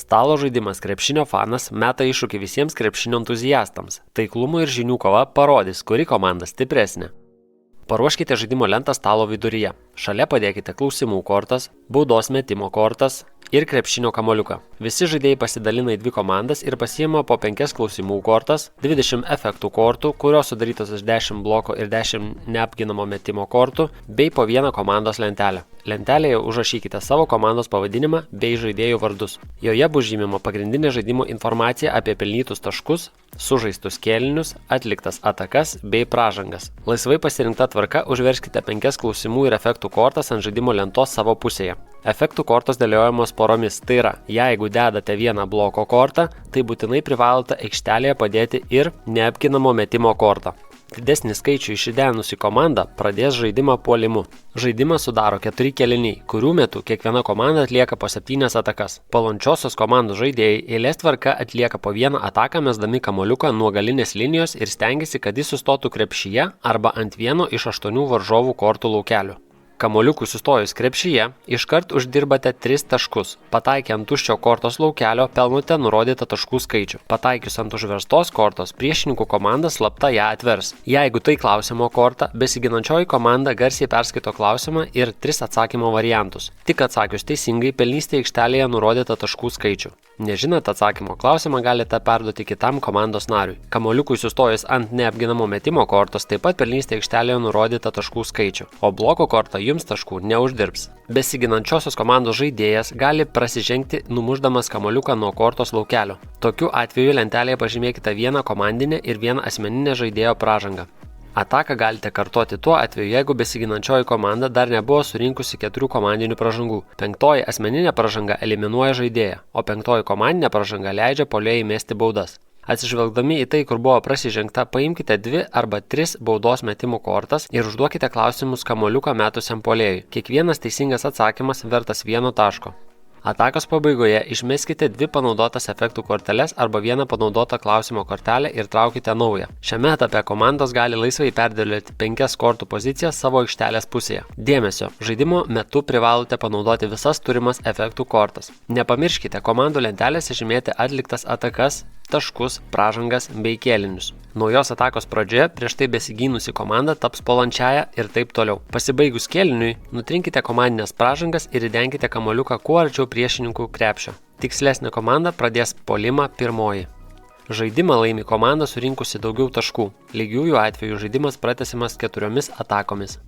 Stalo žaidimas Krepšinio fanas meta iššūkį visiems krepšinio entuziastams. Taiklumo ir žinių kova parodys, kuri komanda stipresnė. Paruoškite žaidimo lentą stalo viduryje. Šalia padėkite klausimų kortas, baudos metimo kortas ir krepšinio kamuoliuką. Visi žaidėjai pasidalina į 2 komandas ir pasiima po 5 klausimų kortas, 20 efektų kortų, kurios sudarytos iš 10 bloko ir 10 neapginamo metimo kortų, bei po 1 komandos lentelę. Lentelėje užrašykite savo komandos pavadinimą bei žaidėjų vardus. Joje bus žymima pagrindinė žaidimo informacija apie pelnytus taškus, sužaistus kėlinius, atliktas atakas bei pražangas. Laisvai pasirinkta tvarka užverskite 5 klausimų ir efektų kortas ant žaidimo lentos savo pusėje. Efektų kortos dėliojamos poromis, tai yra, jeigu dedate vieną bloko kortą, tai būtinai privalote aikštelėje padėti ir neapginamo metimo kortą. Didesnį skaičių išsidenusi komanda pradės žaidimą puolimu. Žaidimą sudaro 4 kėliniai, kurių metu kiekviena komanda atlieka po 7 atakas. Palančiosios komandos žaidėjai eilės tvarka atlieka po 1 ataką mesdami kamuoliuką nuo galinės linijos ir stengiasi, kad jis sustotų krepšyje arba ant vieno iš 8 varžovų kortų laukelių. Kamuoliukui sustojus krepšyje, iškart uždirbate 3 taškus. Pataikę ant tuščio kortos laukelio pelnote nurodytą taškų skaičių. Pataikius ant užverstos kortos, priešininkų komanda slapta ją atvers. Jeigu tai klausimo korta, besiginančioji komanda garsiai perskaito klausimą ir 3 atsakymo variantus. Tik atsakius teisingai pelnysite aikštelėje nurodytą taškų skaičių. Nežinant atsakymo klausimą galite perduoti kitam komandos nariui. Kamuoliukui sustojus ant neapginamo metimo kortos taip pat pelnysite aikštelėje nurodytą taškų skaičių, o bloko korta jums taškų neuždirbs. Besiginančiosios komandos žaidėjas gali prasižengti numušdamas kamuoliuką nuo kortos laukelio. Tokiu atveju lentelėje pažymėkite 1 komandinę ir 1 asmeninę žaidėjo pražangą. Ataką galite kartoti tuo atveju, jeigu besiginančioji komanda dar nebuvo surinkusi 4 komandinių pražangų. 5 asmeninė pražanga eliminuoja žaidėją, o 5 komandinė pražanga leidžia puolėjui mesti baudas. Atsižvelgdami į tai, kur buvo prasižengta, paimkite 2 arba 3 baudos metimų kortas ir užduokite klausimus kamuoliuką metusiam puolėjui. Kiekvienas teisingas atsakymas vertas 1 taško. Atakos pabaigoje išmeskite 2 panaudotas efektų korteles arba 1 panaudotą klausimo kortelę ir traukite naują. Šiame etape komandos gali laisvai perdėlioti 5 kortų pozicijas savo aikštelės pusėje. Dėmesio, žaidimo metu privalote panaudoti visas turimas efektų kortas. Nepamirškite komandų lentelėse žymėti atliktas atakas, taškus, pražangas bei kėlinius. Naujos atakos pradžioje prieš tai besigynusi komanda taps puolančiąja ir taip toliau. Pasibaigus kėliniui, nutrinkite komandinės pražangas ir įdenkite kamuoliuką kuo arčiau priešininkų krepšio. Tikslesnė komanda pradės puolimą pirmoji. Žaidimą laimi komanda surinkusi daugiau taškų. Lygiųjų atveju žaidimas pratęsiamas 4 atakomis.